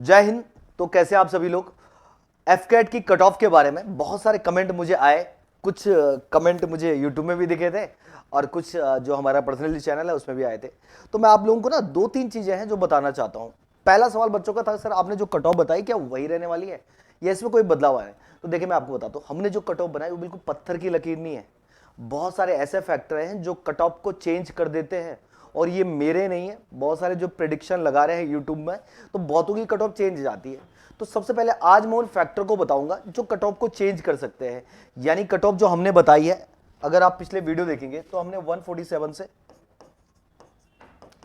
जय हिंद। तो कैसे आप सभी लोग। एफकेट की कट ऑफ के बारे में बहुत सारे कमेंट मुझे आए। कुछ कमेंट मुझे यूट्यूब में भी दिखे थे और कुछ जो हमारा पर्सनली चैनल है उसमें भी आए थे। तो मैं आप लोगों को ना दो तीन चीजें हैं जो बताना चाहता हूं। पहला सवाल बच्चों का था, सर आपने जो कट ऑफ बताई क्या वही रहने वाली है या इसमें कोई बदलाव आया है? तो देखिए मैं आपको बताता हूँ, हमने जो कट ऑफ बनाई वो बिल्कुल पत्थर की लकीर नहीं है। बहुत सारे ऐसे फैक्टर हैं जो कट ऑफ को चेंज कर देते हैं, और ये मेरे नहीं है, बहुत सारे जो प्रिडिक्शन लगा रहे हैं यूट्यूब में, तो बहुतों की कट ऑफ चेंज जाती है। तो सबसे पहले आज मैं उन फैक्टर को बताऊंगा जो कट ऑफ को चेंज कर सकते हैं। यानी कट ऑफ जो हमने बताई है, अगर आप पिछले वीडियो देखेंगे तो हमने 147 से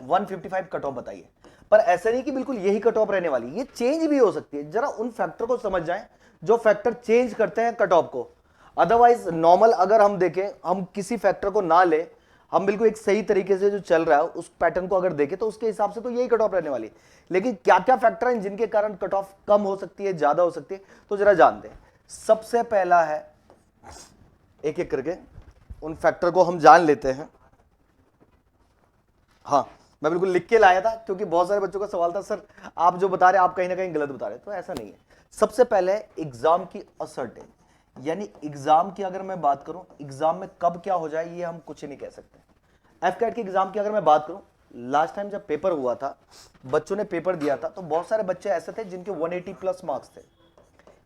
155 कट ऑफ बताई है। पर ऐसा नहीं कि बिल्कुल यही कट ऑफ रहने वाली, ये चेंज भी हो सकती है। जरा उन फैक्टर को समझ जाएं जो फैक्टर चेंज करते हैं कट ऑफ को। अदरवाइज नॉर्मल अगर हम देखें, हम किसी फैक्टर को ना ले, हम बिल्कुल एक सही तरीके से जो चल रहा है उस पैटर्न को अगर देखें तो उसके हिसाब से तो यही कट ऑफ रहने वाली है। लेकिन क्या क्या फैक्टर हैं जिनके कारण कट ऑफ कम हो सकती है, ज्यादा हो सकती है, तो जरा जानते हैं। सबसे पहला है, एक एक करके उन फैक्टर को हम जान लेते हैं। हाँ, मैं बिल्कुल लिख के लाया था क्योंकि बहुत सारे बच्चों का सवाल था, सर आप जो बता रहे आप कहीं ना कहीं गलत बता रहे। तो ऐसा नहीं है। सबसे पहले एग्जाम की असर्टेन, यानी एग्जाम की अगर मैं बात करूं, एग्जाम में कब क्या हो जाए ये हम कुछ नहीं कह सकते। एफकैट के एग्जाम की अगर मैं बात करूं, लास्ट टाइम जब पेपर हुआ था, बच्चों ने पेपर दिया था, तो बहुत सारे बच्चे ऐसे थे जिनके 180 प्लस मार्क्स थे।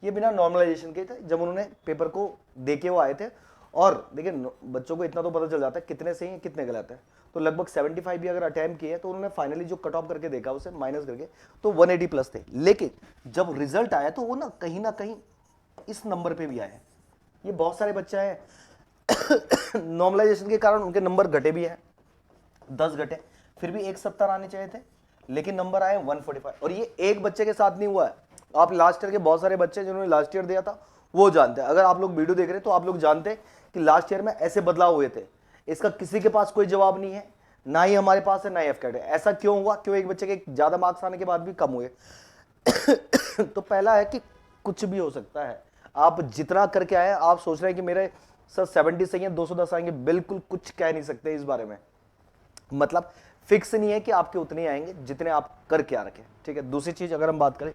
ये बिना नॉर्मलाइजेशन के थे जब उन्होंने पेपर को देके वो आए थे। और देखिए बच्चों को इतना तो पता चल जाता है कितने सही है कितने गलत है। तो लगभग 75 भी अगर अटेम्प्ट किए तो उन्होंने फाइनली जो कट ऑफ करके देखा उसे माइनस करके तो 180 प्लस थे। लेकिन जब रिजल्ट आया तो वो ना कहीं इस नंबर पे भी आया है। ये बहुत सारे बच्चे हैं नॉर्मलाइजेशन के कारण उनके नंबर घटे भी हैं, 10 घटे, फिर भी 170 आने चाहिए थे, लेकिन नंबर आए 145। और ये एक बच्चे के साथ नहीं हुआ है। आप लास्ट ईयर के बहुत सारे बच्चे जिन्होंने लास्ट ईयर दिया था वो जानते हैं। अगर आप लोग वीडियो देख रहे हैं तो आप लोग जानते हैं कि लास्ट ईयर में ऐसे बदलाव हुए थे। इसका किसी के पास कोई जवाब नहीं है, ना ही हमारे पास है ना ही एफकेट है। ऐसा क्यों हुआ, क्यों एक बच्चे के ज्यादा मार्क्स आने के बाद भी कम हुए? तो पहला है कि कुछ भी हो सकता है। आप जितना करके आए, आप सोच रहे हैं कि मेरे सर 70 सही है 210 आएंगे, बिल्कुल कुछ कह नहीं सकते इस बारे में। मतलब फिक्स नहीं है कि आपके उतने आएंगे जितने आप करके आ रखे। ठीक है। दूसरी चीज अगर हम बात करें,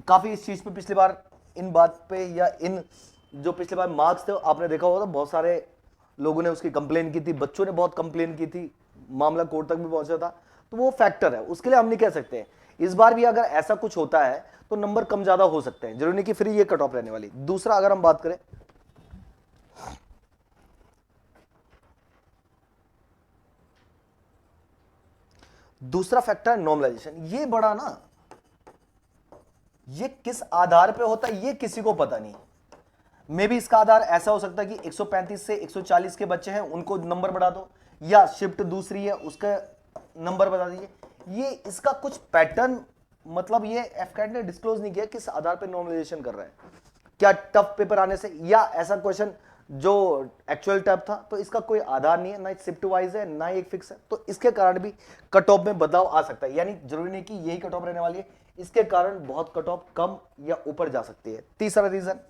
काफी इस चीज पे पिछली बार इन बात पे या इन जो पिछले बार मार्क्स थे आपने देखा होगा, तो बहुत सारे लोगों ने उसकी कंप्लेन की थी, बच्चों ने बहुत कंप्लेन की थी, मामला कोर्ट तक भी पहुंचा था। तो वो फैक्टर है, उसके लिए हम नहीं कह सकते। इस बार भी अगर ऐसा कुछ होता है तो नंबर कम ज्यादा हो सकते हैं, जरूरी नहीं कि फिर ये कट ऑफ रहने वाली। दूसरा अगर हम बात करें, दूसरा फैक्टर है नॉर्मलाइजेशन। ये बड़ा ना, ये किस आधार पे होता है ये किसी को पता नहीं। मे भी इसका आधार ऐसा हो सकता है कि 135 से 140 के बच्चे हैं उनको नंबर बढ़ा दो, या शिफ्ट दूसरी है उसका नंबर बता दीजिए। ये इसका कुछ पैटर्न, मतलब ये एफकैट ने डिस्क्लोज नहीं किया किस आधार पर नॉर्मलाइजेशन कर रहा है। क्या टफ पेपर आने से, या ऐसा क्वेश्चन जो एक्चुअल टफ था, तो इसका कोई आधार नहीं है, ना शिफ्ट वाइज है ना एक फिक्स है। तो इसके कारण भी कट ऑफ में बदलाव आ सकता है। यानी जरूरी नहीं कि यही कट ऑफ रहने वाली है, इसके कारण बहुत कट ऑफ कम या ऊपर जा सकती है। तीसरा रीजन,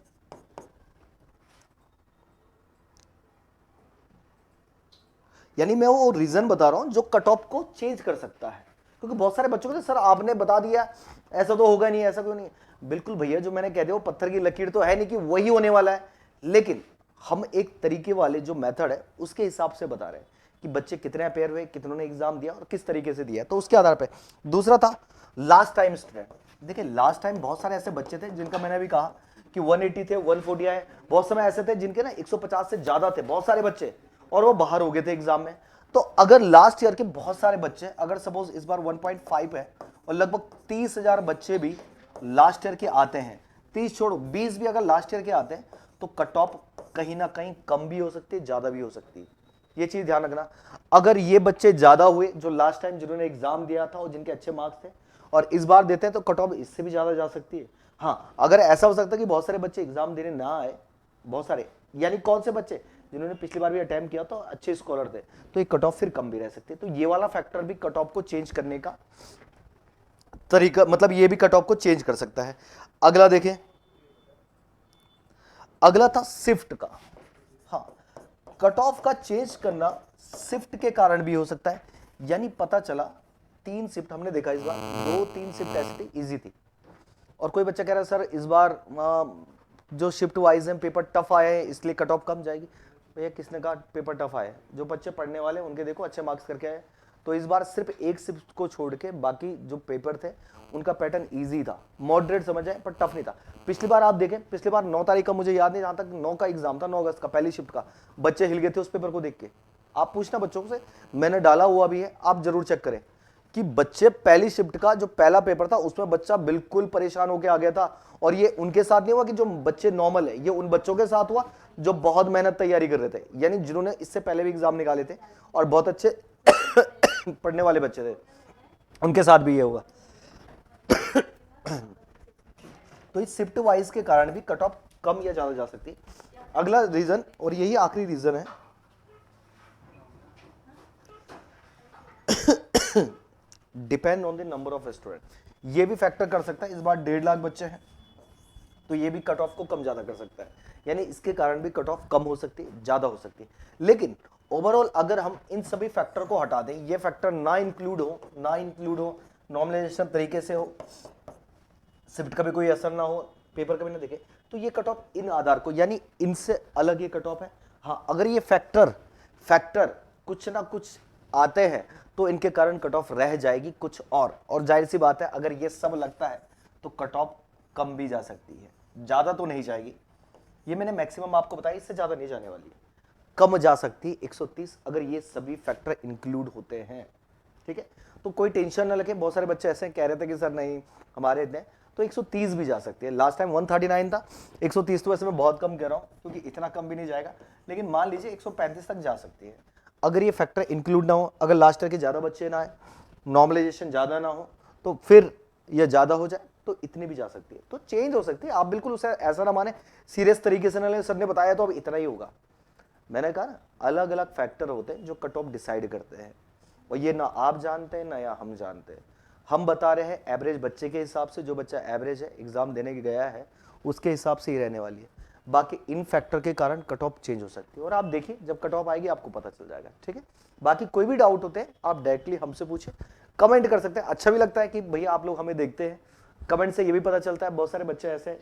यानी मैं वो रीजन बता रहा हूं जो कट ऑफ को चेंज कर सकता है। क्योंकि बहुत सारे बच्चों को सर आपने बता दिया ऐसा तो होगा नहीं, ऐसा क्यों नहीं। बिल्कुल भैया, जो मैंने कह दिया वो पत्थर की लकीर तो है नहीं कि वही होने वाला है, लेकिन हम एक तरीके वाले जो मेथड है उसके हिसाब से बता रहे हैं कि बच्चे कितने अपेयर हुए, कितनों ने एग्जाम दिया और किस तरीके से दिया, तो उसके आधार पर। दूसरा था लास्ट टाइम स्टूडेंट। देखिए लास्ट टाइम बहुत सारे ऐसे बच्चे थे जिनका मैंने अभी कहा कि 180 थे, 140 आए। बहुत समय ऐसे थे जिनके ना 150 से ज्यादा थे, बहुत सारे बच्चे, और वो बाहर हो गए थे एग्जाम में। तो अगर लास्ट ईयर के बहुत सारे बच्चे, अगर सपोज इस बार 1.5 है और लगभग 30,000 बच्चे भी लास्ट ईयर के आते हैं, 30 छोड़ो 20 भी अगर लास्ट ईयर के आते हैं, तो कट ऑफ कहीं ना कहीं कम भी हो सकती है, ज्यादा भी हो सकती है। ये चीज ध्यान रखना। अगर ये बच्चे ज्यादा हुए जो लास्ट टाइम जिन्होंने एग्जाम दिया था और जिनके अच्छे मार्क्स थे, और इस बार देते हैं, तो कट ऑफ इससे भी ज्यादा जा सकती है। हाँ, अगर ऐसा हो सकता है कि बहुत सारे बच्चे एग्जाम देने ना आए, बहुत सारे, यानी कौन से बच्चे जिन्होंने पिछली बार भी अटेम्प्ट किया तो अच्छे स्कॉलर थे, तो ये कट ऑफ फिर कम भी रह सकती है। तो ये वाला फैक्टर भी कट ऑफ को चेंज करने का तरीका, मतलब ये भी कट ऑफ को चेंज कर सकता है। अगला देखें, अगला था शिफ्ट का। हाँ, कट ऑफ का चेंज करना शिफ्ट के कारण भी हो सकता है। यानी पता चला 3 शिफ्ट हमने देखा इस बार, 2-3 शिफ्ट ऐसी थी, इजी थी। और कोई बच्चा कह रहा है सर इस बार जो शिफ्ट वाइज है पेपर टफ आए हैं इसलिए कट ऑफ कम जाएगी। भैया किसने कहा पेपर टफ आए? जो बच्चे पढ़ने वाले उनके देखो अच्छे मार्क्स करके आए। तो इस बार सिर्फ एक शिफ्ट को छोड़ के बाकी जो पेपर थे उनका पैटर्न इजी था, मॉडरेट समझ आए, पर टफ नहीं था। पिछली बार आप देखें, पिछली बार 9 तारीख का मुझे याद नहीं, जहां तक 9 का एग्जाम था, 9 अगस्त का, पहली शिफ्ट का, बच्चे हिल गए थे उस पेपर को देख के। आप पूछना बच्चों से, मैंने डाला हुआ भी है, आप जरूर चेक करें कि बच्चे पहली शिफ्ट का जो पहला पेपर था उसमें बच्चा बिल्कुल परेशान होकर आ गया था। और ये उनके साथ नहीं हुआ कि जो बच्चे नॉर्मल है, ये उन बच्चों के साथ हुआ जो बहुत मेहनत तैयारी कर रहे थे, यानी जिन्होंने इससे पहले भी एग्जाम निकाले थे और बहुत अच्छे पढ़ने वाले बच्चे थे, उनके साथ भी ये हुआ। तो इस शिफ्ट वाइज के कारण भी कट ऑफ कम या ज्यादा जा सकती है। अगला रीजन, और यही आखिरी रीजन है, depend on the number of student. ये भी फैक्टर कर सकता है, इस बार 1.5 लाख बच्चे हैं तो ये भी कट ऑफ को कम ज्यादा कर सकता है, यानी इसके कारण भी कट ऑफ कम हो सकती है, ज्यादा हो सकती है। लेकिन ओवरऑल अगर हम इन सभी फैक्टर को हटा दें, ये फैक्टर ना इंक्लूड हो, नॉर्मलाइजेशन तरीके से हो, शिफ्ट का भी कोई असर ना हो, पेपर का भी ना देखे, तो ये कट ऑफ इन आधार को, यानी इनसे अलग ये कट ऑफ है। हाँ, अगर ये फैक्टर कुछ ना कुछ आते हैं तो इनके कारण कट ऑफ रह जाएगी कुछ और जाहिर सी बात है अगर ये सब लगता है तो कट ऑफ कम भी जा सकती है, ज्यादा तो नहीं जाएगी। ये मैंने मैक्सिमम आपको बताया, इससे ज्यादा नहीं जाने वाली, कम जा सकती 130 अगर ये सभी फैक्टर इंक्लूड होते हैं। ठीक है, तो कोई टेंशन ना लगे। बहुत सारे बच्चे ऐसे कह रहे थे कि सर नहीं हमारे इतने, तो 130 भी जा सकती है। लास्ट टाइम 139 था, 130 तो वैसे मैं बहुत कम कह रहा हूं क्योंकि इतना कम भी नहीं जाएगा, लेकिन मान लीजिए 135 तक जा सकती है अगर ये फैक्टर इंक्लूड ना हो, अगर लास्ट ईयर के ज्यादा बच्चे ना आए, नॉर्मलाइजेशन ज्यादा ना हो, तो फिर ये ज्यादा हो जाए तो इतनी भी जा सकती है, तो चेंज हो सकती है। आप बिल्कुल उसे ऐसा ना माने, सीरियस तरीके से ना लें, सर ने बताया तो अब इतना ही होगा। मैंने कहा ना, अलग अलग फैक्टर होते हैं जो कट ऑफ डिसाइड करते हैं, और ये ना आप जानते हैं ना या हम जानते हैं। हम बता रहे हैं एवरेज बच्चे के हिसाब से, जो बच्चा एवरेज है एग्जाम देने के गया है उसके हिसाब से ही रहने वाली है। बाकी इन फैक्टर के कारण कट ऑफ चेंज हो सकती है, और आप देखिए जब कट ऑफ आएगी आपको पता चल जाएगा। ठीक है, बाकी कोई भी डाउट होते हैं आप डायरेक्टली हमसे पूछे, कमेंट कर सकते हैं। अच्छा भी लगता है कि भैया आप लोग हमें देखते हैं, कमेंट से ये भी पता चलता है बहुत सारे बच्चे ऐसे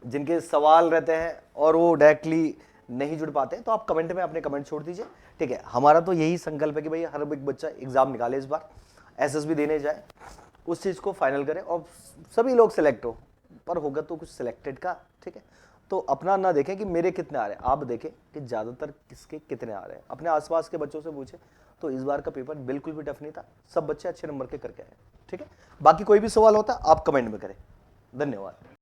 जिनके सवाल रहते हैं और वो डायरेक्टली नहीं जुड़ पाते, तो आप कमेंट में अपने कमेंट छोड़ दीजिए। ठीक है, हमारा तो यही संकल्प है कि भाई हर एक बच्चा एग्जाम निकाले, इस बार एसएसबी देने जाए, उस चीज को फाइनल करें और सभी लोग सिलेक्ट हो, पर होगा तो कुछ सिलेक्टेड का। ठीक है, तो अपना ना देखें कि मेरे कितने आ रहे हैं, आप देखें कि ज्यादातर किसके कितने आ रहे हैं। अपने आसपास के बच्चों से पूछे, तो इस बार का पेपर बिल्कुल भी टफ नहीं था, सब बच्चे अच्छे नंबर के करके आए। ठीक है, बाकी कोई भी सवाल होता आप कमेंट में करें। धन्यवाद।